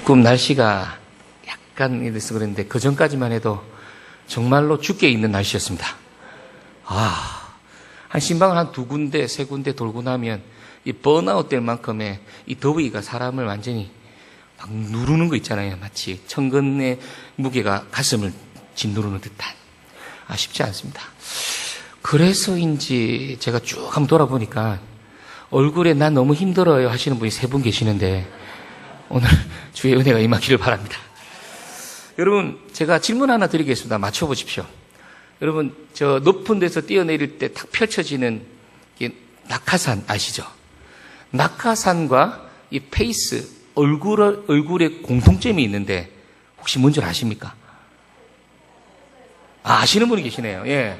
조금 날씨가 약간 이래서 그랬는데 그 전까지만 해도 정말로 죽게 있는 날씨였습니다. 한 신방을 한 2군데, 3군데 돌고 나면 이 번아웃 될 만큼의 이 더위가 사람을 완전히 막 누르는 거 있잖아요. 마치 천근의 무게가 가슴을 짓누르는 듯한. 쉽지 않습니다. 그래서인지 제가 쭉 한번 돌아보니까 얼굴에 난 너무 힘들어요 하시는 분이 3분 계시는데 오늘 주의 은혜가 임하기를 바랍니다. 여러분, 제가 질문 하나 드리겠습니다. 맞춰보십시오. 여러분, 저 높은 데서 뛰어내릴 때 탁 펼쳐지는 낙하산 아시죠? 낙하산과 이 페이스, 얼굴에 공통점이 있는데 혹시 뭔지 아십니까? 아시는 분이 계시네요. 예.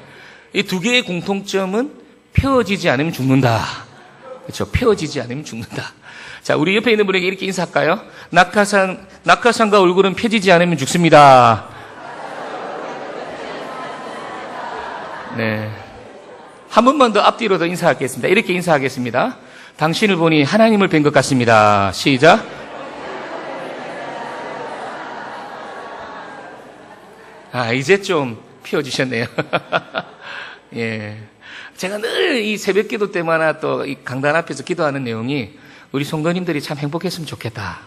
이 2개의 공통점은 펴지지 않으면 죽는다. 그렇죠? 펴지지 않으면 죽는다. 자, 우리 옆에 있는 분에게 이렇게 인사할까요? 낙하산과 얼굴은 펴지지 않으면 죽습니다. 네. 한 번만 더 앞뒤로 더 인사하겠습니다. 이렇게 인사하겠습니다. 당신을 보니 하나님을 뵌 것 같습니다. 시작. 이제 좀 피워주셨네요. 예. 제가 늘 이 새벽 기도 때마다 또 이 강단 앞에서 기도하는 내용이 우리 성도님들이 참 행복했으면 좋겠다.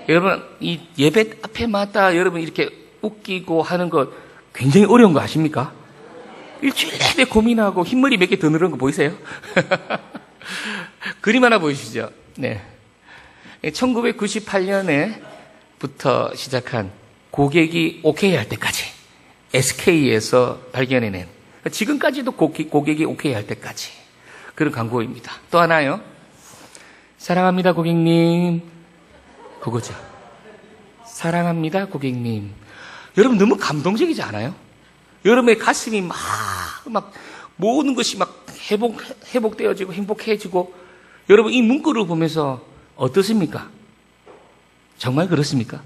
여러분, 이 예배 앞에마다 여러분 이렇게 웃기고 하는 거 굉장히 어려운 거 아십니까? 일주일 내내 고민하고 흰머리 몇 개 더 늘은 거 보이세요? 그림 하나 보이시죠? 네. 1998년에부터 시작한 고객이 오케이 할 때까지 SK에서 발견해낸 지금까지도 고객이 오케이 할 때까지 그런 광고입니다. 또 하나요. 사랑합니다 고객님. 그거죠. 사랑합니다 고객님. 여러분 너무 감동적이지 않아요? 여러분의 가슴이 막 모든 것이 막 회복되어지고 행복해지고 여러분 이 문구를 보면서 어떻습니까? 정말 그렇습니까?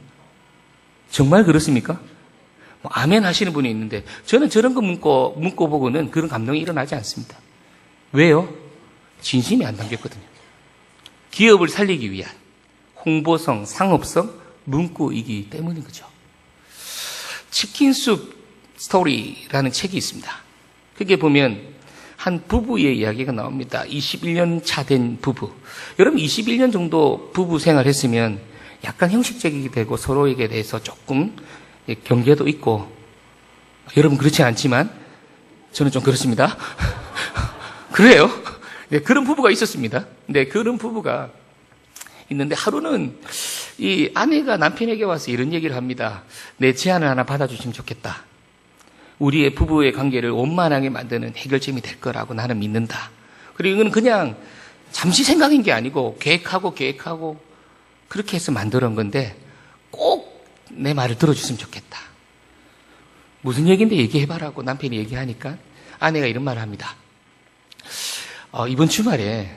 정말 그렇습니까? 아멘 하시는 분이 있는데 저는 저런 거 문구 보고는 그런 감동이 일어나지 않습니다. 왜요? 진심이 안 담겼거든요. 기업을 살리기 위한 홍보성, 상업성, 문구이기 때문인 거죠. 치킨숲 스토리라는 책이 있습니다. 그게 보면 한 부부의 이야기가 나옵니다. 21년 차 된 부부. 여러분 21년 정도 부부 생활했으면 약간 형식적이게 되고 서로에게 대해서 조금 경계도 있고 여러분 그렇지 않지만 저는 좀 그렇습니다. 그래요. 네, 그런 부부가 있었습니다. 네, 그런 부부가 있는데 하루는 이 아내가 남편에게 와서 이런 얘기를 합니다. 내 제안을 하나 받아주시면 좋겠다. 우리의 부부의 관계를 원만하게 만드는 해결점이 될 거라고 나는 믿는다. 그리고 이건 그냥 잠시 생각인 게 아니고 계획하고 그렇게 해서 만들어 온 건데 꼭 내 말을 들어줬으면 좋겠다. 무슨 얘기인데 얘기해봐라고 남편이 얘기하니까 아내가 이런 말을 합니다. 이번 주말에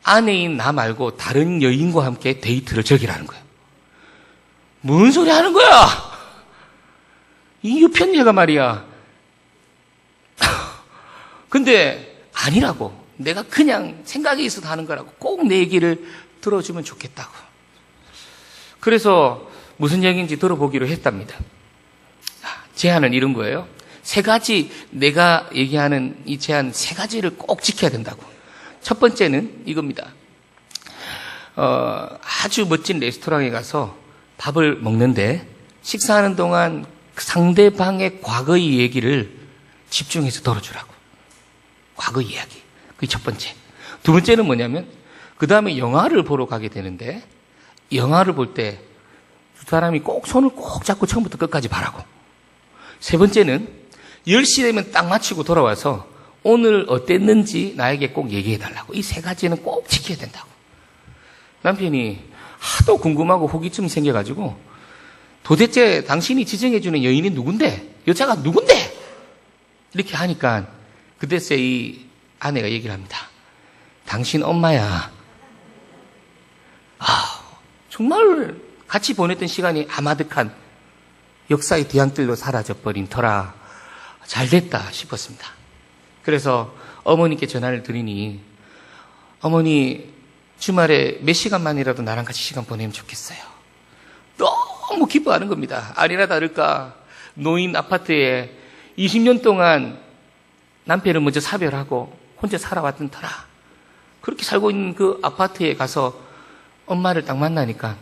아내인 나 말고 다른 여인과 함께 데이트를 즐기라는 거예요. 뭔 소리 하는 거야? 이 유편녀가 말이야. 근데 아니라고. 내가 그냥 생각이 있어서 하는 거라고. 꼭 내 얘기를 들어주면 좋겠다고. 그래서 무슨 얘기인지 들어보기로 했답니다. 제안은 이런 거예요. 3가지, 내가 얘기하는 이 제안 3가지를 꼭 지켜야 된다고. 첫 번째는 이겁니다. 아주 멋진 레스토랑에 가서 밥을 먹는데 식사하는 동안 상대방의 과거의 얘기를 집중해서 들어주라고. 과거 이야기. 그게 첫 번째. 두 번째는 뭐냐면 그 다음에 영화를 보러 가게 되는데 영화를 볼 때 두 사람이 꼭 손을 꼭 잡고 처음부터 끝까지 봐라고. 세 번째는 10시 되면 딱 마치고 돌아와서 오늘 어땠는지 나에게 꼭 얘기해달라고. 이 3가지는 꼭 지켜야 된다고. 남편이 하도 궁금하고 호기심이 생겨가지고 도대체 당신이 지정해주는 여인이 누군데? 여자가 누군데? 이렇게 하니까 그때서 이 아내가 얘기를 합니다. 당신 엄마야. 정말 같이 보냈던 시간이 아마득한 역사의 뒤안길로 사라져버린 터라 잘됐다 싶었습니다. 그래서 어머니께 전화를 드리니 어머니 주말에 몇 시간만이라도 나랑 같이 시간 보내면 좋겠어요. 너무 기뻐하는 겁니다. 아니나 다를까 노인 아파트에 20년 동안 남편을 먼저 사별하고 혼자 살아왔던 터라 그렇게 살고 있는 그 아파트에 가서 엄마를 딱 만나니까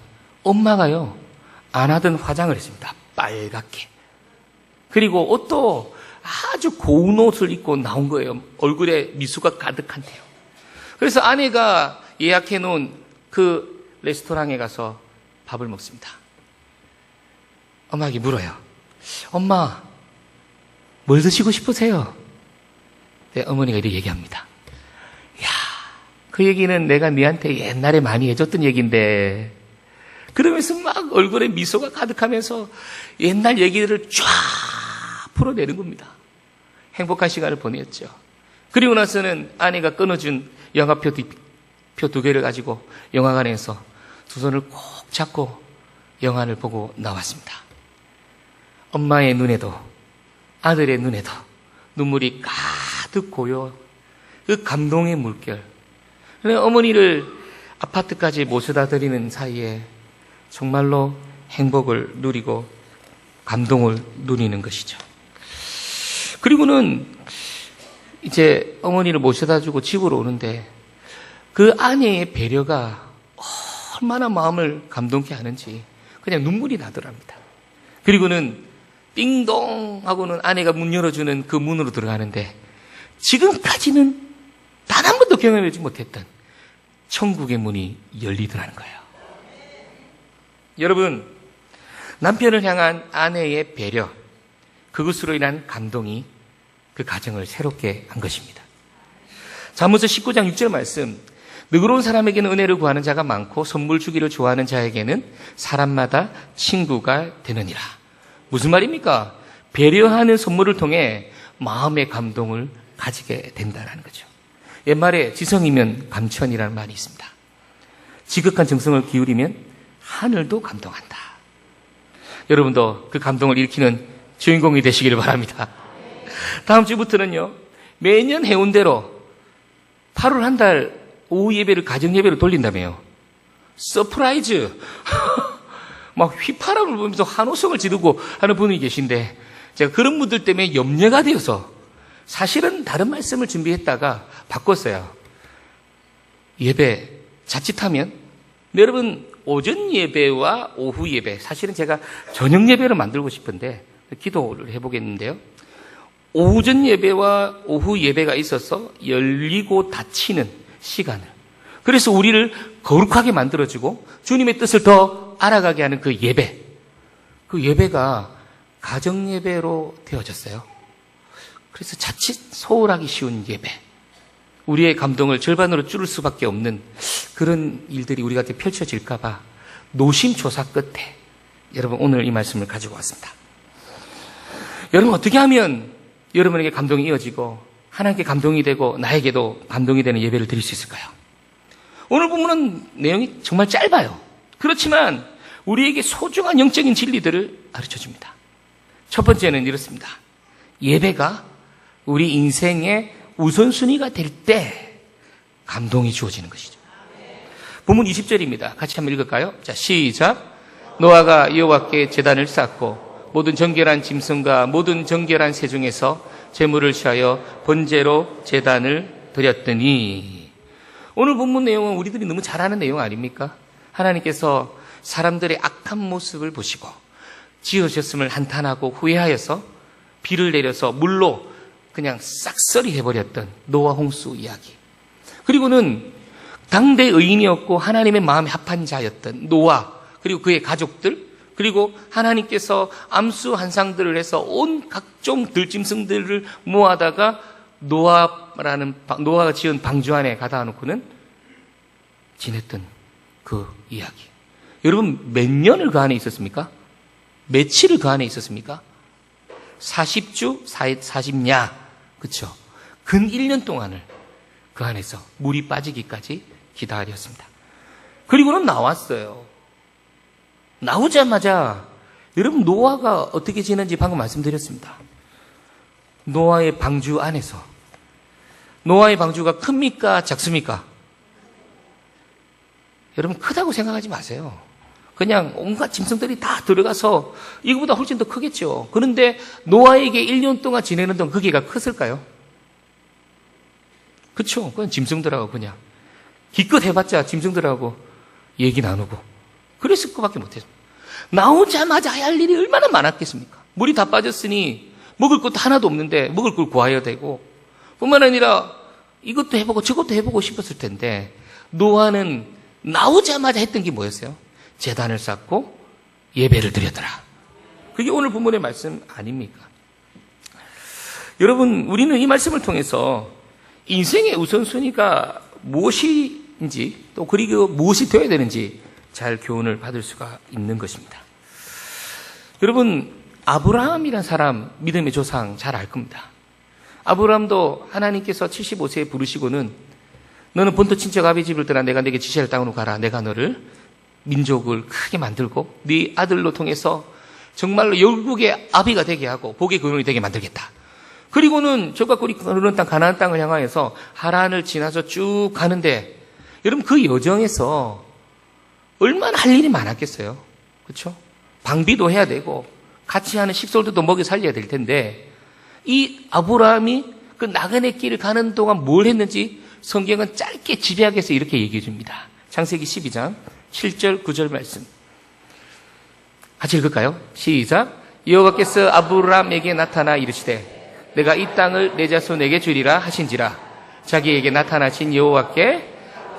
엄마가요 안 하던 화장을 했습니다. 빨갛게. 그리고 옷도 아주 고운 옷을 입고 나온 거예요. 얼굴에 미소가 가득한데요. 그래서 아내가 예약해 놓은 그 레스토랑에 가서 밥을 먹습니다. 엄마에게 물어요. 엄마, 뭘 드시고 싶으세요? 네, 어머니가 이렇게 얘기합니다. 야, 그 얘기는 내가 네한테 옛날에 많이 해줬던 얘기인데 그러면서 막 얼굴에 미소가 가득하면서 옛날 얘기들을 쫙 풀어내는 겁니다. 행복한 시간을 보냈죠. 그리고 나서는 아내가 끊어준 영화표 두 개를 가지고 영화관에서 두 손을 꼭 잡고 영화를 보고 나왔습니다. 엄마의 눈에도 아들의 눈에도 눈물이 가득 고여 그 감동의 물결. 어머니를 아파트까지 모셔다 드리는 사이에 정말로 행복을 누리고 감동을 누리는 것이죠. 그리고는 이제 어머니를 모셔다 주고 집으로 오는데 그 아내의 배려가 얼마나 마음을 감동케 하는지 그냥 눈물이 나더랍니다. 그리고는 띵동 하고는 아내가 문 열어주는 그 문으로 들어가는데 지금까지는 단 한 번도 경험하지 못했던 천국의 문이 열리더라는 거예요. 여러분, 남편을 향한 아내의 배려, 그것으로 인한 감동이 그 가정을 새롭게 한 것입니다. 잠언서 19장 6절 말씀, 너그러운 사람에게는 은혜를 구하는 자가 많고 선물 주기를 좋아하는 자에게는 사람마다 친구가 되느니라. 무슨 말입니까? 배려하는 선물을 통해 마음의 감동을 가지게 된다는 거죠. 옛말에 지성이면 감천이라는 말이 있습니다. 지극한 정성을 기울이면 하늘도 감동한다. 여러분도 그 감동을 일으키는 주인공이 되시기를 바랍니다. 다음 주부터는요, 매년 해운대로 8월 한 달 오후 예배를 가정 예배로 돌린다며요. 서프라이즈. 막 휘파람을 보면서 한호성을 지르고 하는 분이 계신데 제가 그런 분들 때문에 염려가 되어서 사실은 다른 말씀을 준비했다가 바꿨어요. 예배 자칫하면 여러분 오전 예배와 오후 예배, 사실은 제가 저녁 예배를 만들고 싶은데 기도를 해보겠는데요. 오전 예배와 오후 예배가 있어서 열리고 닫히는 시간을, 그래서 우리를 거룩하게 만들어주고 주님의 뜻을 더 알아가게 하는 그 예배, 그 예배가 가정 예배로 되어졌어요. 그래서 자칫 소홀하기 쉬운 예배, 우리의 감동을 절반으로 줄일 수밖에 없는 그런 일들이 우리 곁에 펼쳐질까 봐 노심초사 끝에 여러분 오늘 이 말씀을 가지고 왔습니다. 여러분 어떻게 하면 여러분에게 감동이 이어지고 하나님께 감동이 되고 나에게도 감동이 되는 예배를 드릴 수 있을까요? 오늘 본문은 내용이 정말 짧아요. 그렇지만 우리에게 소중한 영적인 진리들을 가르쳐줍니다. 첫 번째는 이렇습니다. 예배가 우리 인생의 우선순위가 될 때 감동이 주어지는 것이죠. 본문 20절입니다. 같이 한번 읽을까요? 자, 시작. 노아가 여호와께 제단을 쌓고 모든 정결한 짐승과 모든 정결한 새 중에서 제물을 취하여 번제로 제단을 드렸더니. 오늘 본문 내용은 우리들이 너무 잘 아는 내용 아닙니까? 하나님께서 사람들의 악한 모습을 보시고 지으셨음을 한탄하고 후회하여서 비를 내려서 물로 그냥 싹쓸이 해버렸던 노아 홍수 이야기. 그리고는 당대 의인이었고 하나님의 마음에 합한 자였던 노아, 그리고 그의 가족들, 그리고 하나님께서 암수 한상들을 해서 온 각종 들짐승들을 모아다가 노아가 지은 방주 안에 가다 놓고는 지냈던 그 이야기. 여러분 몇 년을 그 안에 있었습니까? 며칠을 그 안에 있었습니까? 40주, 40냐, 그렇죠? 근 1년 동안을 그 안에서 물이 빠지기까지 기다렸습니다. 그리고는 나왔어요. 나오자마자 여러분 노아가 어떻게 지냈는지 방금 말씀드렸습니다. 노아의 방주 안에서. 노아의 방주가 큽니까? 작습니까? 여러분 크다고 생각하지 마세요. 그냥 온갖 짐승들이 다 들어가서 이거보다 훨씬 더 크겠죠. 그런데 노아에게 1년 동안 지내는 동안 그 개가 컸을까요? 그렇죠. 그건 짐승들하고 그냥 기껏 해봤자 짐승들하고 얘기 나누고 그랬을 것밖에 못했습니다. 나오자마자 해야 할 일이 얼마나 많았겠습니까? 물이 다 빠졌으니 먹을 것도 하나도 없는데 먹을 걸 구해야 되고 뿐만 아니라 이것도 해보고 저것도 해보고 싶었을 텐데 노아는 나오자마자 했던 게 뭐였어요? 제단을 쌓고 예배를 드렸더라. 그게 오늘 본문의 말씀 아닙니까? 여러분, 우리는 이 말씀을 통해서 인생의 우선순위가 무엇인지 또 그리고 무엇이 되어야 되는지 잘 교훈을 받을 수가 있는 것입니다. 여러분, 아브라함이라는 사람 믿음의 조상 잘 알 겁니다. 아브라함도 하나님께서 75세에 부르시고는 너는 본토 친척 아비 집을 떠나 내가 네게 지시할 땅으로 가라. 내가 너를 민족을 크게 만들고 네 아들로 통해서 정말로 열국의 아비가 되게 하고 복의 근원이 되게 만들겠다. 그리고는 저가 꿀이 흐르는 땅 가나안 땅을 향하여서 하란을 지나서 쭉 가는데 여러분 그 여정에서 얼마나 할 일이 많았겠어요. 그렇죠? 방비도 해야 되고 같이 하는 식솔들도 먹여 살려야 될 텐데 이 아브라함이 그 나그네 길을 가는 동안 뭘 했는지 성경은 짧게 집약해서 이렇게 얘기해 줍니다. 창세기 12장 7절 9절 말씀 같이 읽을까요? 시작. 여호와께서 아브라함에게 나타나 이르시되 내가 이 땅을 내 자손에게 주리라 하신지라. 자기에게 나타나신 여호와께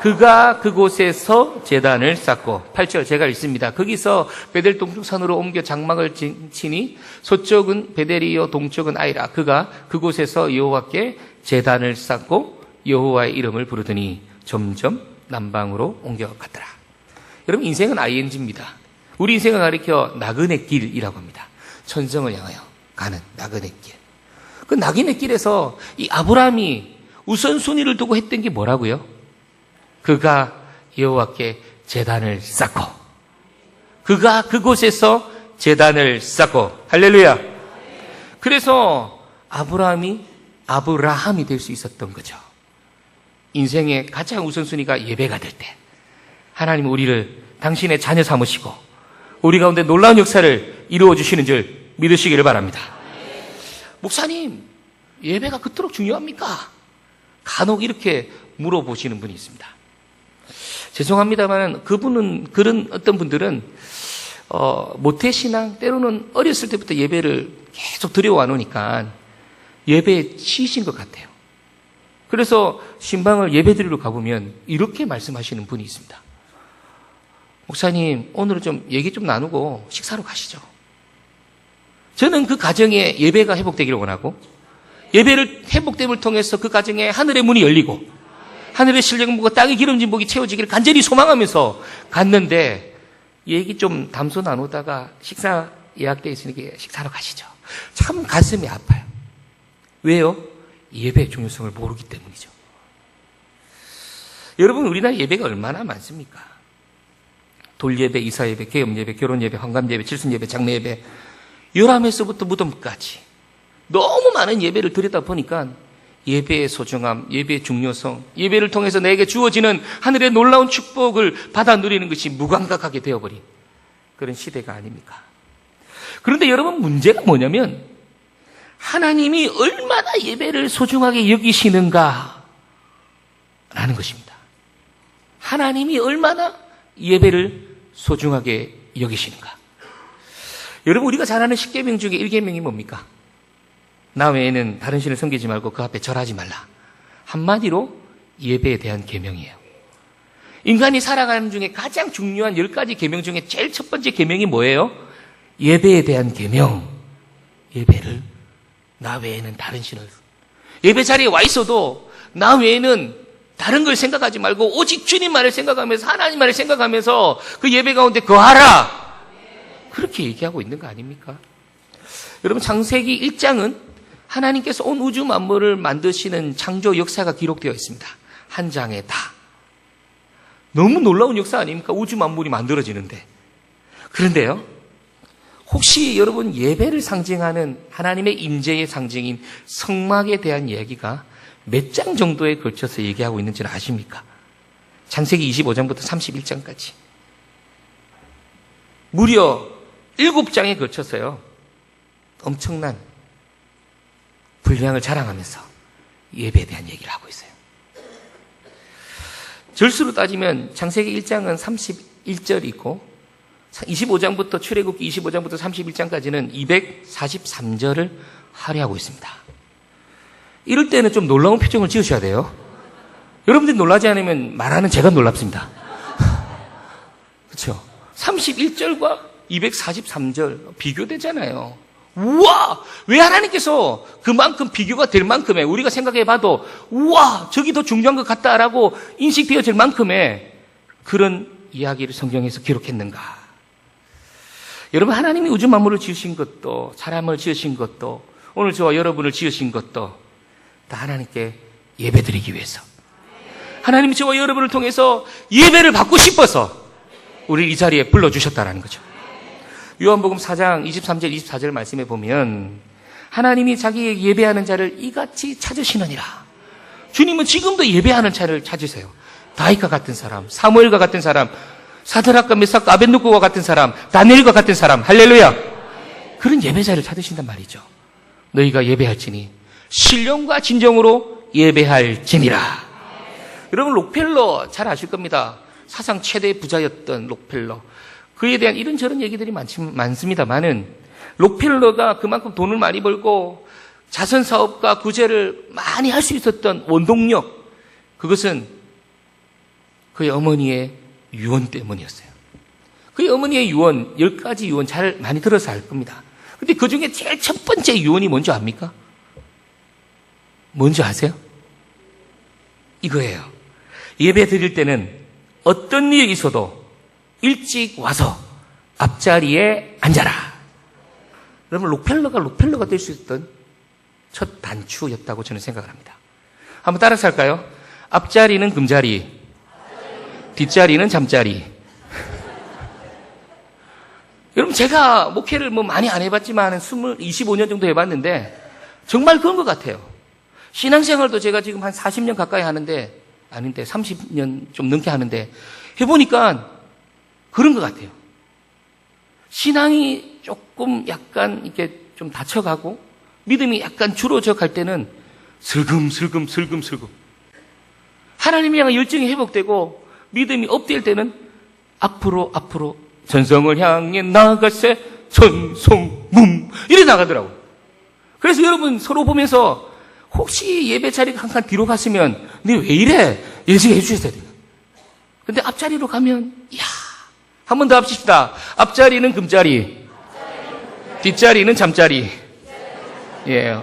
그가 그곳에서 제단을 쌓고 8절 제가 읽습니다. 거기서 베델 동쪽산으로 옮겨 장막을 치니 서쪽은 베델이요 동쪽은 아이라. 그가 그곳에서 여호와께 제단을 쌓고 여호와의 이름을 부르더니 점점 남방으로 옮겨갔더라. 여러분 인생은 ING입니다. 우리 인생을 가리켜 나그네 길이라고 합니다. 천성을 향하여 가는 나그네 길. 그 나그네 길에서 이 아브라함이 우선순위를 두고 했던 게 뭐라고요? 그가 여호와께 제단을 쌓고 그가 그곳에서 제단을 쌓고 할렐루야. 그래서 아브라함이 될 수 있었던 거죠. 인생의 가장 우선순위가 예배가 될 때 하나님 우리를 당신의 자녀 삼으시고 우리 가운데 놀라운 역사를 이루어 주시는 줄 믿으시기를 바랍니다. 목사님, 예배가 그토록 중요합니까? 간혹 이렇게 물어보시는 분이 있습니다. 죄송합니다만 그런 어떤 분들은 모태신앙 때로는 어렸을 때부터 예배를 계속 드려와 놓으니까 예배에 치이신 것 같아요. 그래서 신방을 예배드리러 가보면 이렇게 말씀하시는 분이 있습니다. 목사님, 오늘은 좀 얘기 좀 나누고 식사로 가시죠. 저는 그 가정에 예배가 회복되기를 원하고 예배를 회복됨을 통해서 그 가정에 하늘의 문이 열리고 하늘의 실력목과 땅의 기름진 복이 채워지기를 간절히 소망하면서 갔는데 얘기 좀 담소 나누다가 식사 예약되어 있으니까 식사로 가시죠. 참 가슴이 아파요. 왜요? 예배의 중요성을 모르기 때문이죠. 여러분 우리나라 예배가 얼마나 많습니까? 돌예배, 이사예배, 계엄예배, 결혼예배, 환감예배, 칠순예배, 장례예배, 열암에서부터 무덤까지 너무 많은 예배를 드리다 보니까 예배의 소중함, 예배의 중요성, 예배를 통해서 내게 주어지는 하늘의 놀라운 축복을 받아 누리는 것이 무감각하게 되어버린 그런 시대가 아닙니까? 그런데 여러분 문제가 뭐냐면 하나님이 얼마나 예배를 소중하게 여기시는가 라는 것입니다. 하나님이 얼마나 예배를 소중하게 여기시는가. 여러분 우리가 잘 아는 10계명 중에 1계명이 뭡니까? 나 외에는 다른 신을 섬기지 말고 그 앞에 절하지 말라. 한마디로 예배에 대한 계명이에요. 인간이 살아가는 중에 가장 중요한 10가지 계명 중에 제일 첫 번째 계명이 뭐예요? 예배에 대한 계명. 예배를 나 외에는 다른 신을 예배 자리에 와 있어도 나 외에는 다른 걸 생각하지 말고 오직 주님만을 생각하면서 하나님만을 생각하면서 그 예배 가운데 거하라. 그렇게 얘기하고 있는 거 아닙니까? 여러분 창세기 1장은 하나님께서 온 우주 만물을 만드시는 창조 역사가 기록되어 있습니다. 한 장에 다. 너무 놀라운 역사 아닙니까? 우주 만물이 만들어지는데. 그런데요. 혹시 여러분 예배를 상징하는 하나님의 임재의 상징인 성막에 대한 이야기가 몇 장 정도에 걸쳐서 얘기하고 있는지는 아십니까? 창세기 25장부터 31장까지. 무려 7장에 걸쳐서요, 엄청난 분량을 자랑하면서 예배에 대한 얘기를 하고 있어요. 절수로 따지면 창세기 1장은 31절이 있고 25장부터 출애굽기 25장부터 31장까지는 243절을 할애하고 있습니다. 이럴 때는 좀 놀라운 표정을 지으셔야 돼요. 여러분들이 놀라지 않으면 말하는 제가 놀랍습니다. 그렇죠? 31절과 243절 비교되잖아요. 우와! 왜 하나님께서 그만큼 비교가 될 만큼의, 우리가 생각해봐도 우와! 저기 더 중요한 것 같다라고 인식되어질 만큼의 그런 이야기를 성경에서 기록했는가? 여러분, 하나님이 우주 만물을 지으신 것도, 사람을 지으신 것도, 오늘 저와 여러분을 지으신 것도 다 하나님께 예배드리기 위해서, 하나님이 저와 여러분을 통해서 예배를 받고 싶어서 우리 이 자리에 불러주셨다는 거죠. 요한복음 4장 23절 24절 말씀에 보면 하나님이 자기에게 예배하는 자를 이같이 찾으시느니라. 주님은 지금도 예배하는 자를 찾으세요. 다윗과 같은 사람, 사무엘과 같은 사람, 사드락과 메삭과 아벳느고와 같은 사람, 다니엘과 같은 사람, 할렐루야. 그런 예배자를 찾으신단 말이죠. 너희가 예배할지니 신령과 진정으로 예배할지니라. 여러분, 록펠러 잘 아실 겁니다. 사상 최대 부자였던 록펠러. 그에 대한 이런저런 얘기들이 많습니다만은 록펠러가 그만큼 돈을 많이 벌고 자선사업과 구제를 많이 할 수 있었던 원동력, 그것은 그의 어머니의 유언 때문이었어요. 그의 어머니의 유언, 10가지 유언 잘 많이 들어서 알 겁니다. 근데 그 중에 제일 첫 번째 유언이 뭔지 압니까? 뭔지 아세요? 이거예요. 예배 드릴 때는 어떤 일이 있어도 일찍 와서 앞자리에 앉아라. 여러분, 록펠러가 될 수 있었던 첫 단추였다고 저는 생각을 합니다. 한번 따라서 할까요? 앞자리는 금자리, 뒷자리는 잠자리. 여러분, 제가 목회를 많이 안 해봤지만 25년 정도 해봤는데 정말 그런 것 같아요. 신앙생활도 제가 지금 한 40년 가까이 하는데, 아닌데 30년 좀 넘게 하는데 해보니까 그런 것 같아요. 신앙이 조금 약간 이렇게 좀 다쳐가고 믿음이 약간 줄어져 갈 때는 슬금슬금 하나님을 향한 열정이 회복되고 믿음이 업될 때는 앞으로 전성을 향해 나아가세 전성문 이래 나가더라고요. 그래서 여러분 서로 보면서 혹시 예배 자리가 한 칸 뒤로 갔으면 너 왜 이래? 예지해 주셔야 돼요. 근데 앞자리로 가면 이야, 한 번 더 합시다. 앞자리는 금자리, 뒷자리는 잠자리. 예,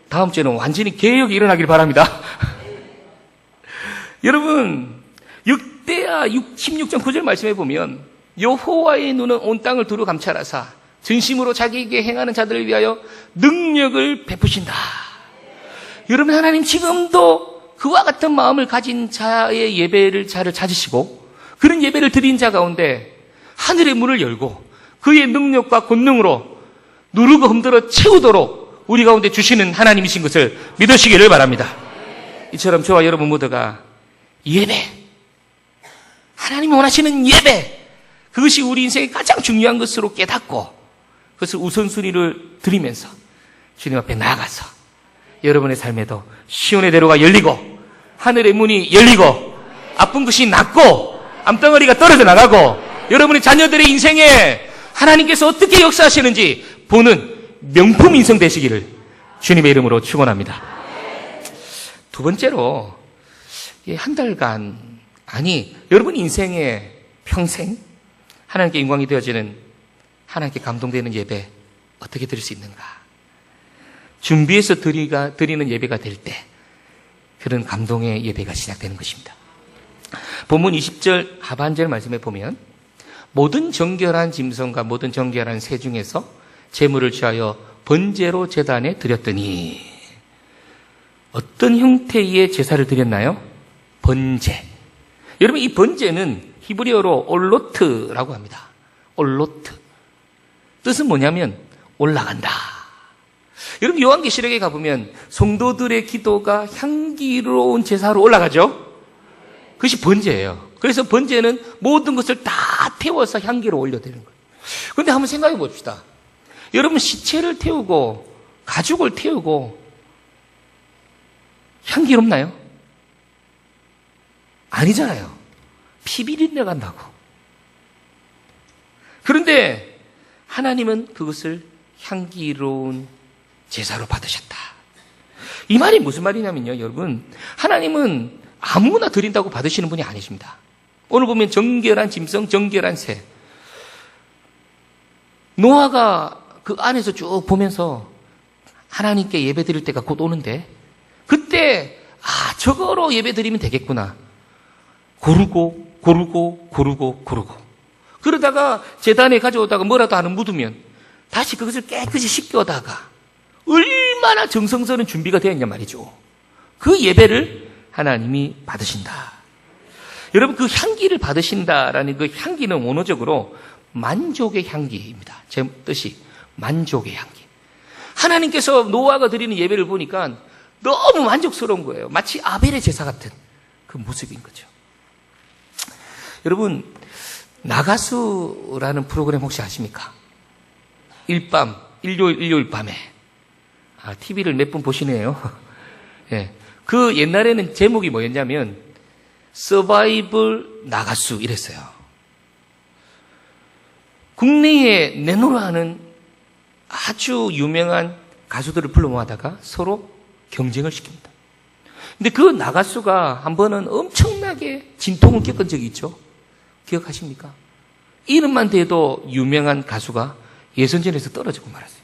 다음 주에는 완전히 개혁이 일어나길 바랍니다. 여러분, 6대야 16장 9절 말씀해 보면 여호와의 눈은 온 땅을 두루 감찰하사 전심으로 자기에게 행하는 자들을 위하여 능력을 베푸신다. 여러분, 하나님 지금도 그와 같은 마음을 가진 자의 자를 찾으시고 그런 예배를 드린 자 가운데 하늘의 문을 열고 그의 능력과 권능으로 누르고 흔들어 채우도록 우리 가운데 주시는 하나님이신 것을 믿으시기를 바랍니다. 이처럼 저와 여러분 모두가 예배, 하나님이 원하시는 예배, 그것이 우리 인생의 가장 중요한 것으로 깨닫고 그것을 우선순위를 드리면서 주님 앞에 나아가서 여러분의 삶에도 시온의 대로가 열리고 하늘의 문이 열리고 아픈 것이 낫고 암덩어리가 떨어져 나가고 여러분의 자녀들의 인생에 하나님께서 어떻게 역사하시는지 보는 명품 인생 되시기를 주님의 이름으로 축원합니다. 두 번째로 한 달간, 아니 여러분 인생의 평생 하나님께 영광이 되어지는, 하나님께 감동되는 예배 어떻게 드릴 수 있는가? 준비해서 드리는 예배가 될 때 그런 감동의 예배가 시작되는 것입니다. 본문 20절 하반절 말씀에 보면 모든 정결한 짐승과 모든 정결한 새 중에서 제물을 취하여 번제로 제단에 드렸더니, 어떤 형태의 제사를 드렸나요? 번제. 여러분, 이 번제는 히브리어로 올로트라고 합니다. 올로트. 뜻은 뭐냐면 올라간다. 여러분, 요한계시록에 가보면 성도들의 기도가 향기로운 제사로 올라가죠. 그것이 번제예요. 그래서 번제는 모든 것을 다 태워서 향기로 올려드리는 거예요. 그런데 한번 생각해 봅시다. 여러분, 시체를 태우고 가죽을 태우고 향기롭나요? 아니잖아요. 피비린내 간다고. 그런데 하나님은 그것을 향기로운 제사로 받으셨다. 이 말이 무슨 말이냐면요, 여러분. 하나님은 아무나 드린다고 받으시는 분이 아니십니다. 오늘 보면 정결한 짐승, 정결한 새. 노아가 그 안에서 쭉 보면서 하나님께 예배 드릴 때가 곧 오는데, 그때 저거로 예배 드리면 되겠구나. 고르고 그러다가 제단에 가져오다가 뭐라도 하나 묻으면 다시 그것을 깨끗이 씻겨다가 얼마나 정성스러운 준비가 되어 있냐 말이죠. 그 예배를 하나님이 받으신다. 여러분, 그 향기를 받으신다라는 그 향기는 원어적으로 만족의 향기입니다. 제 뜻이 만족의 향기. 하나님께서 노아가 드리는 예배를 보니까 너무 만족스러운 거예요. 마치 아벨의 제사 같은 그 모습인 거죠. 여러분, 나가수라는 프로그램 혹시 아십니까? 일요일 밤에. TV를 몇 분 보시네요. 예. 그 옛날에는 제목이 뭐였냐면, 서바이벌 나가수 이랬어요. 국내에 내노라하는 아주 유명한 가수들을 불러 모아다가 서로 경쟁을 시킵니다. 근데 그 나가수가 한 번은 엄청나게 진통을 겪은 적이 있죠. 기억하십니까? 이름만 대도 유명한 가수가 예선전에서 떨어지고 말았어요.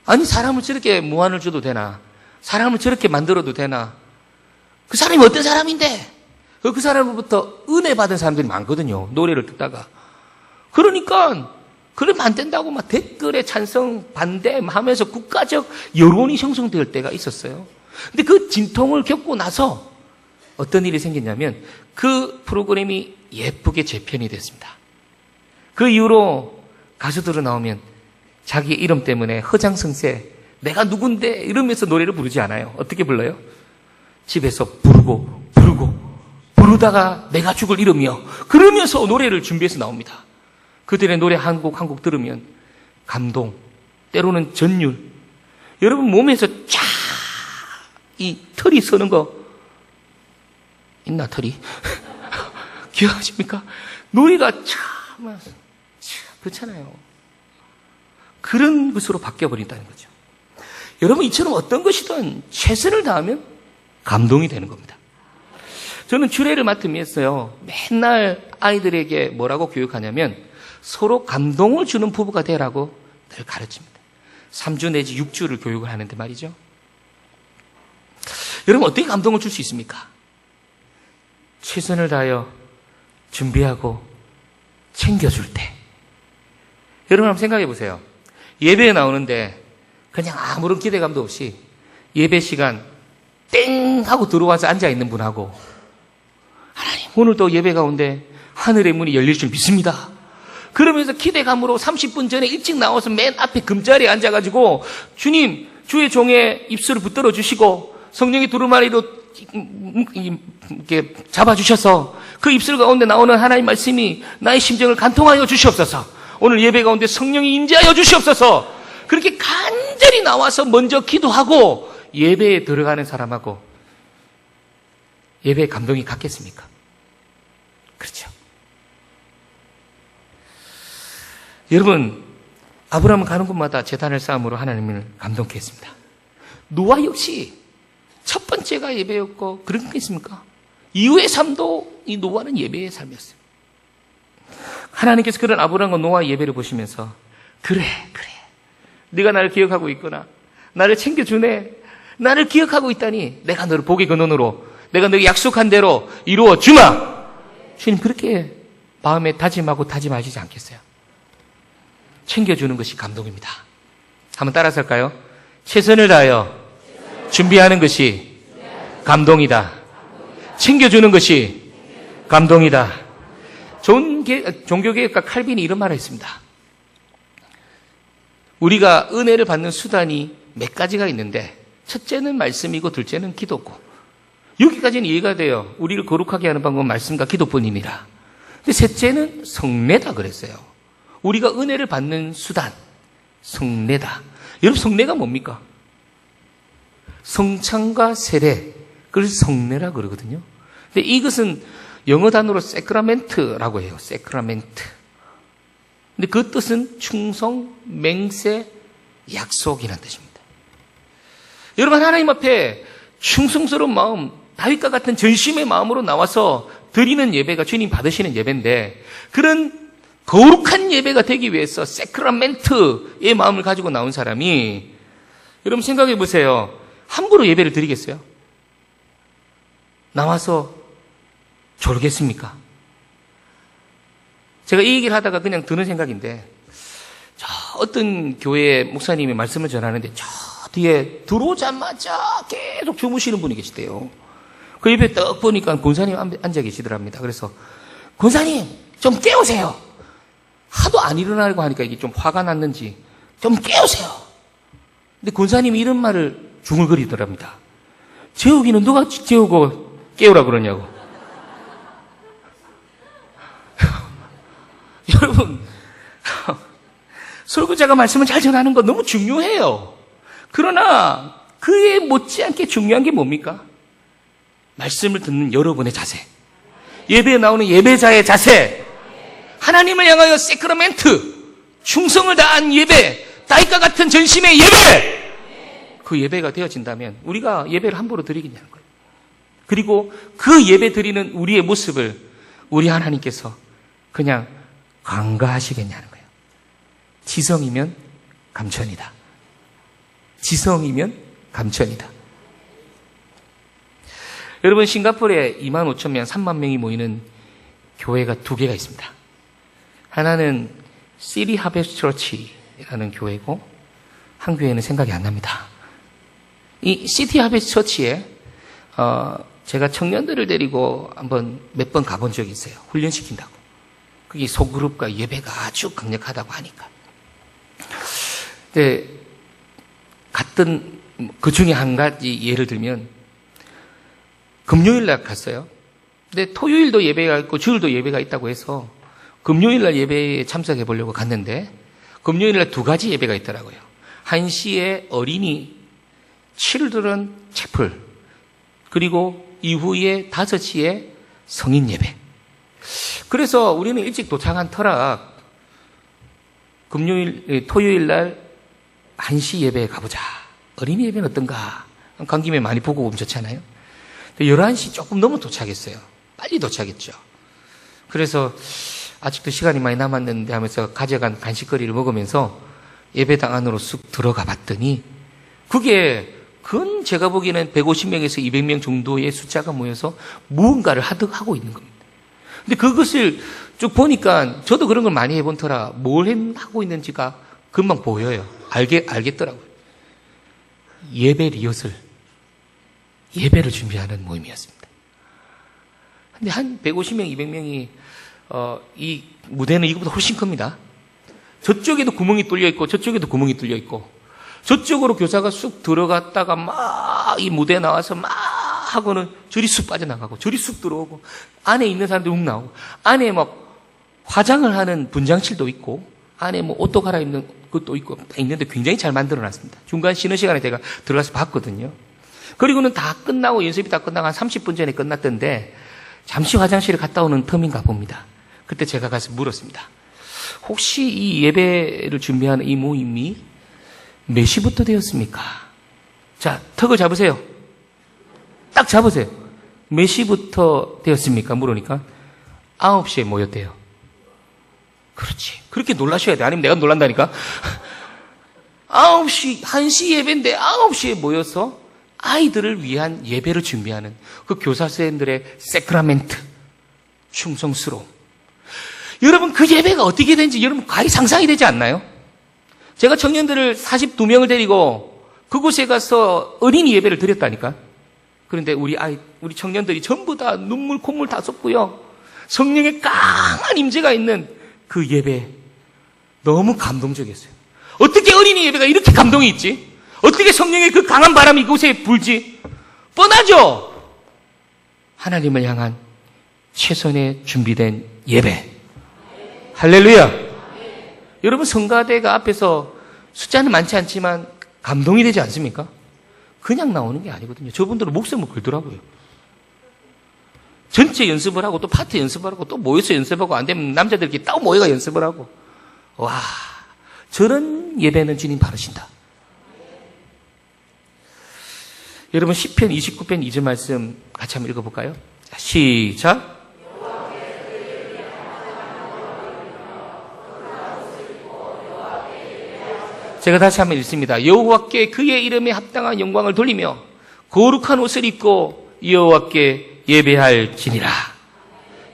아니, 사람을 저렇게 무한을 줘도 되나? 사람을 저렇게 만들어도 되나? 그 사람이 어떤 사람인데? 그 사람으로부터 은혜 받은 사람들이 많거든요. 노래를 듣다가. 그러니까 그러면 안 된다고 막 댓글에 찬성, 반대 하면서 국가적 여론이 형성될 때가 있었어요. 근데 그 진통을 겪고 나서 어떤 일이 생겼냐면 그 프로그램이 예쁘게 재편이 됐습니다. 그 이후로 가수들은 나오면 자기 이름 때문에 허장성세, 내가 누군데 이러면서 노래를 부르지 않아요. 어떻게 불러요? 집에서 부르다가 내가 죽을 이름이요. 그러면서 노래를 준비해서 나옵니다. 그들의 노래 한 곡 들으면 감동, 때로는 전율. 여러분 몸에서 쫙 이 털이 서는 거 있나, 털이? 기억하십니까? 노래가 참 그렇잖아요. 그런 것으로 바뀌어버린다는 거죠. 여러분, 이처럼 어떤 것이든 최선을 다하면 감동이 되는 겁니다. 저는 주례를 맡으면서요, 맨날 아이들에게 뭐라고 교육하냐면 서로 감동을 주는 부부가 되라고 늘 가르칩니다. 3주 내지 6주를 교육을 하는데 말이죠. 여러분, 어떻게 감동을 줄 수 있습니까? 최선을 다하여 준비하고 챙겨줄 때. 여러분 한번 생각해 보세요. 예배에 나오는데 그냥 아무런 기대감도 없이 예배 시간 땡 하고 들어와서 앉아있는 분하고, 하나님 오늘도 예배 가운데 하늘의 문이 열릴 줄 믿습니다, 그러면서 기대감으로 30분 전에 일찍 나와서 맨 앞에 금자리에 앉아가지고 주님, 주의 종의 입술을 붙들어 주시고 성령의 두루마리로 이렇게 잡아주셔서 그 입술 가운데 나오는 하나님 말씀이 나의 심정을 간통하여 주시옵소서, 오늘 예배 가운데 성령이 임재하여 주시옵소서, 그렇게 간절히 나와서 먼저 기도하고 예배에 들어가는 사람하고 예배의 감동이 같겠습니까? 그렇죠. 여러분, 아브라함은 가는 곳마다 제단을 쌓음으로 하나님을 감동케 했습니다. 노아 역시 첫 번째가 예배였고, 그런 게 있습니까? 이후의 삶도 이 노아는 예배의 삶이었어요. 하나님께서 그런 아브라함과 노아의 예배를 보시면서 그래 네가 나를 기억하고 있구나, 나를 챙겨주네, 나를 기억하고 있다니 내가 너를 복의 근원으로 내가 너에게 약속한 대로 이루어 주마. 주님 그렇게 마음에 다짐하고 다짐하시지 않겠어요? 챙겨주는 것이 감동입니다. 한번 따라서 할까요? 최선을 다하여 준비하는 것이 감동이다. 챙겨주는 것이 감동이다. 종교개혁가 칼빈이 이런 말을 했습니다. 우리가 은혜를 받는 수단이 몇 가지가 있는데 첫째는 말씀이고 둘째는 기도고, 여기까지는 이해가 돼요. 우리를 거룩하게 하는 방법은 말씀과 기도뿐이니라. 근데 셋째는 성례다 그랬어요. 우리가 은혜를 받는 수단, 성례다. 여러분, 성례가 뭡니까? 성찬과 세례, 그걸 성례라 그러거든요. 근데 이것은 영어 단어로 세크라멘트라고 해요. 세크라멘트. 근데 그 뜻은 충성, 맹세, 약속이라는 뜻입니다. 여러분, 하나님 앞에 충성스러운 마음, 다윗과 같은 전심의 마음으로 나와서 드리는 예배가 주님 받으시는 예배인데, 그런 거룩한 예배가 되기 위해서 세크라멘트의 마음을 가지고 나온 사람이, 여러분 생각해 보세요. 함부로 예배를 드리겠어요? 나와서 졸겠습니까? 제가 이 얘기를 하다가 그냥 드는 생각인데, 저 어떤 교회 목사님이 말씀을 전하는데 저 뒤에 들어오자마자 계속 주무시는 분이 계시대요. 그 옆에 딱 보니까 권사님 앉아 계시더랍니다. 그래서 권사님 좀 깨우세요. 하도 안 일어나려고 하니까 이게 좀 화가 났는지 좀 깨우세요. 근데 권사님이 이런 말을 중얼거리더랍니다. 재우기는 누가 재우고 깨우라 그러냐고. 여러분, 설교자가 말씀을 잘 전하는 거 너무 중요해요. 그러나 그에 못지않게 중요한 게 뭡니까? 말씀을 듣는 여러분의 자세, 예배에 나오는 예배자의 자세, 하나님을 향하여 세크라멘트, 충성을 다한 예배, 다윗과 같은 전심의 예배, 그 예배가 되어진다면 우리가 예배를 함부로 드리겠냐는 거예요. 그리고 그 예배 드리는 우리의 모습을 우리 하나님께서 그냥 간과하시겠냐는 거예요. 지성이면 감천이다. 지성이면 감천이다. 여러분, 싱가포르에 25,000명, 3만 명이 모이는 교회가 두 개가 있습니다. 하나는 시티 하베스트 처치라는 교회고, 한 교회는 생각이 안 납니다. 이 시티 하베스트 처치에 제가 청년들을 데리고 한번 몇 번 가본 적이 있어요. 훈련시킨다고. 그게 소그룹과 예배가 아주 강력하다고 하니까. 근데 갔던 그 중에 한 가지 예를 들면, 금요일 날 갔어요. 근데 토요일도 예배가 있고 주일도 예배가 있다고 해서 금요일 날 예배에 참석해 보려고 갔는데, 금요일 날 두 가지 예배가 있더라고요. 1시에 어린이 칠드런 채플, 그리고 이후에 5시에 성인 예배. 그래서 우리는 일찍 도착한 터라 토요일 날 1시 예배에 가보자. 어린이 예배는 어떤가? 간 김에 많이 보고 오면 좋잖아요. 11시 조금 넘어 도착했어요. 빨리 도착했죠. 그래서 아직도 시간이 많이 남았는데 하면서 가져간 간식거리를 먹으면서 예배당 안으로 쑥 들어가 봤더니, 그게 제가 보기에는 150명에서 200명 정도의 숫자가 모여서 무언가를 하고 있는 겁니다. 근데 그것을 쭉 보니까 저도 그런 걸 많이 해본 터라 뭘 하고 있는지가 금방 보여요. 알겠더라고요. 예배 리허설, 예배를 준비하는 모임이었습니다. 근데 한 150명, 200명이, 이 무대는 이것보다 훨씬 큽니다. 저쪽에도 구멍이 뚫려 있고, 저쪽에도 구멍이 뚫려 있고, 저쪽으로 교사가 쑥 들어갔다가 막 이 무대에 나와서 막 하고는 저리 쑥 빠져나가고, 저리 쑥 들어오고, 안에 있는 사람들이 훅 나오고, 안에 막 화장을 하는 분장실도 있고, 안에 뭐 옷도 갈아입는 것도 있고, 있는데 굉장히 잘 만들어 놨습니다. 중간 쉬는 시간에 제가 들어가서 봤거든요. 그리고는 다 끝나고, 연습이 다 끝나고 한 30분 전에 끝났던데, 잠시 화장실에 갔다 오는 텀인가 봅니다. 그때 제가 가서 물었습니다. 혹시 이 예배를 준비하는 이 모임이 몇 시부터 되었습니까? 자, 턱을 잡으세요. 딱 잡으세요. 몇 시부터 되었습니까? 물으니까 9시에 모였대요. 그렇지. 그렇게 놀라셔야 돼. 아니면 내가 놀란다니까. 9시, 1시 예배인데 9시에 모여서 아이들을 위한 예배를 준비하는 그 교사 선생님들의 세크라멘트, 충성스러움. 여러분, 그 예배가 어떻게 되는지 여러분 거의 상상이 되지 않나요? 제가 청년들을 42명을 데리고 그곳에 가서 어린이 예배를 드렸다니까. 그런데 우리 청년들이 전부 다 눈물, 콧물 다 쏟고요. 성령의 강한 임재가 있는 그 예배, 너무 감동적이었어요. 어떻게 어린이 예배가 이렇게 감동이 있지? 어떻게 성령의 그 강한 바람이 이곳에 불지? 뻔하죠? 하나님을 향한 최선의 준비된 예배. 할렐루야. 여러분 성가대가 앞에서 숫자는 많지 않지만 감동이 되지 않습니까? 그냥 나오는 게 아니거든요. 저분들은 목숨을 걸더라고요. 전체 연습을 하고 또 파트 연습을 하고 또 모여서 연습하고 안 되면 남자들끼리 딱 모여가 연습을 하고 와 저런 예배는 주님 바르신다. 여러분 시편 29편 2절 말씀 같이 한번 읽어볼까요? 자, 시작. 제가 다시 한번 읽습니다. 여호와께 그의 이름에 합당한 영광을 돌리며 거룩한 옷을 입고 여호와께 예배할지니라.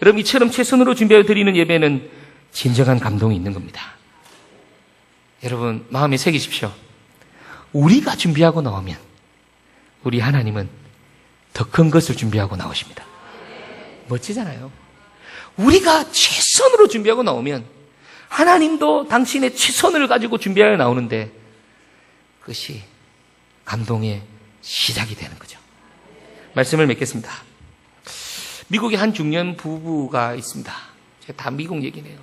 여러분 이처럼 최선으로 준비하여 드리는 예배는 진정한 감동이 있는 겁니다. 여러분 마음에 새기십시오. 우리가 준비하고 나오면 우리 하나님은 더 큰 것을 준비하고 나오십니다. 멋지잖아요. 우리가 최선으로 준비하고 나오면 하나님도 당신의 최선을 가지고 준비하여 나오는데 그것이 감동의 시작이 되는 거죠. 말씀을 맺겠습니다. 미국에 한 중년 부부가 있습니다. 제가 다 미국 얘기네요.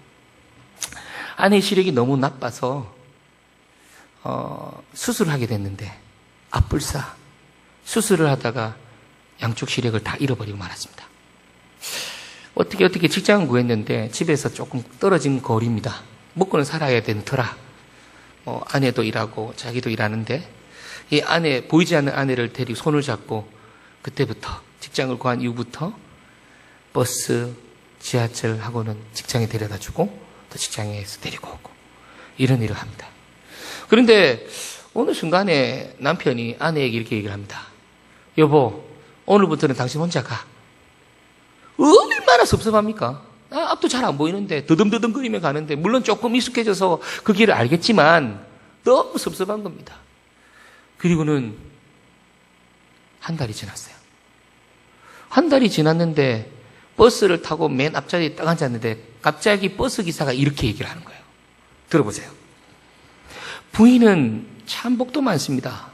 아내 시력이 너무 나빠서 수술을 하게 됐는데 앞불사 수술을 하다가 양쪽 시력을 다 잃어버리고 말았습니다. 어떻게 직장을 구했는데 집에서 조금 떨어진 거리입니다. 먹고는 살아야 되는 터라 아내도 일하고 자기도 일하는데 이 아내 보이지 않는 아내를 데리고 손을 잡고 그때부터 직장을 구한 이후부터 버스, 지하철하고는 직장에 데려다주고 또 직장에서 데리고 오고 이런 일을 합니다. 그런데 어느 순간에 남편이 아내에게 이렇게 얘기를 합니다. 여보, 오늘부터는 당신 혼자 가. 얼마나 섭섭합니까? 앞도 잘 안 보이는데 더듬더듬거리며 가는데 물론 조금 익숙해져서 그 길을 알겠지만 너무 섭섭한 겁니다. 그리고는 한 달이 지났어요. 한 달이 지났는데 버스를 타고 맨 앞자리에 딱 앉았는데 갑자기 버스 기사가 이렇게 얘기를 하는 거예요. 들어보세요. 부인은 참 복도 많습니다.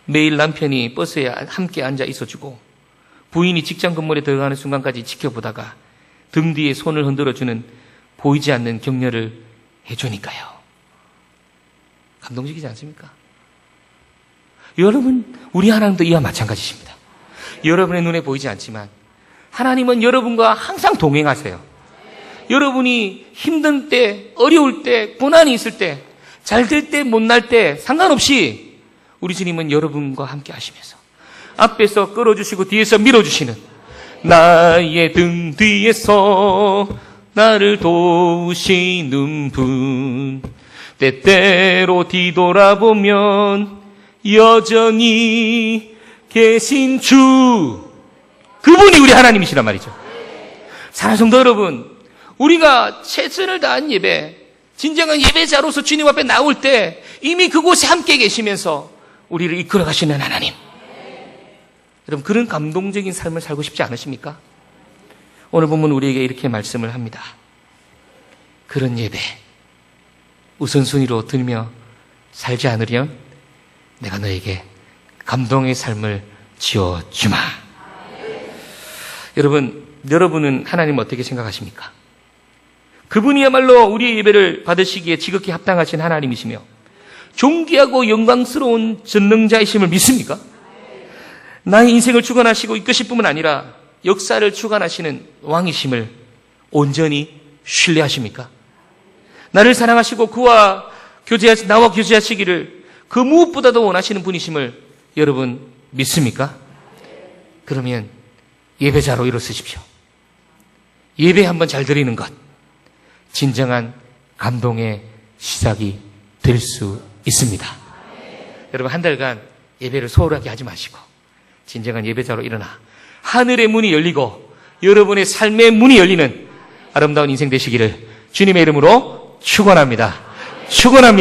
매일 남편이 버스에 함께 앉아 있어주고 부인이 직장 건물에 들어가는 순간까지 지켜보다가 등 뒤에 손을 흔들어주는 보이지 않는 격려를 해주니까요. 감동적이지 않습니까? 여러분, 우리 하나님도 이와 마찬가지십니다. 여러분의 눈에 보이지 않지만 하나님은 여러분과 항상 동행하세요. 여러분이 힘든 때, 어려울 때, 고난이 있을 때, 잘 될 때, 못 날 때 상관없이 우리 주님은 여러분과 함께 하시면서 앞에서 끌어주시고 뒤에서 밀어주시는 나의 등 뒤에서 나를 도우시는 분 때때로 뒤돌아보면 여전히 계신 주 그분이 우리 하나님이시란 말이죠. 사랑하는 성도 여러분, 우리가 최선을 다한 예배, 진정한 예배자로서 주님 앞에 나올 때 이미 그곳에 함께 계시면서 우리를 이끌어 가시는 하나님. 여러분 그런 감동적인 삶을 살고 싶지 않으십니까? 오늘 본문 우리에게 이렇게 말씀을 합니다. 그런 예배 우선순위로 들며 살지 않으련 내가 너에게 감동의 삶을 지어주마. 여러분은 하나님 어떻게 생각하십니까? 그분이야말로 우리의 예배를 받으시기에 지극히 합당하신 하나님이시며 존귀하고 영광스러운 전능자이심을 믿습니까? 나의 인생을 주관하시고 이끄실 뿐만 아니라 역사를 주관하시는 왕이심을 온전히 신뢰하십니까? 나를 사랑하시고 나와 교제하시기를 그 무엇보다도 원하시는 분이심을 여러분 믿습니까? 그러면 예배자로 일어서십시오. 예배 한번 잘 드리는 것, 진정한 감동의 시작이 될 수 있습니다. 여러분 한 달간 예배를 소홀하게 하지 마시고 진정한 예배자로 일어나 하늘의 문이 열리고 여러분의 삶의 문이 열리는 아름다운 인생 되시기를 주님의 이름으로 축원합니다. 축원합니다.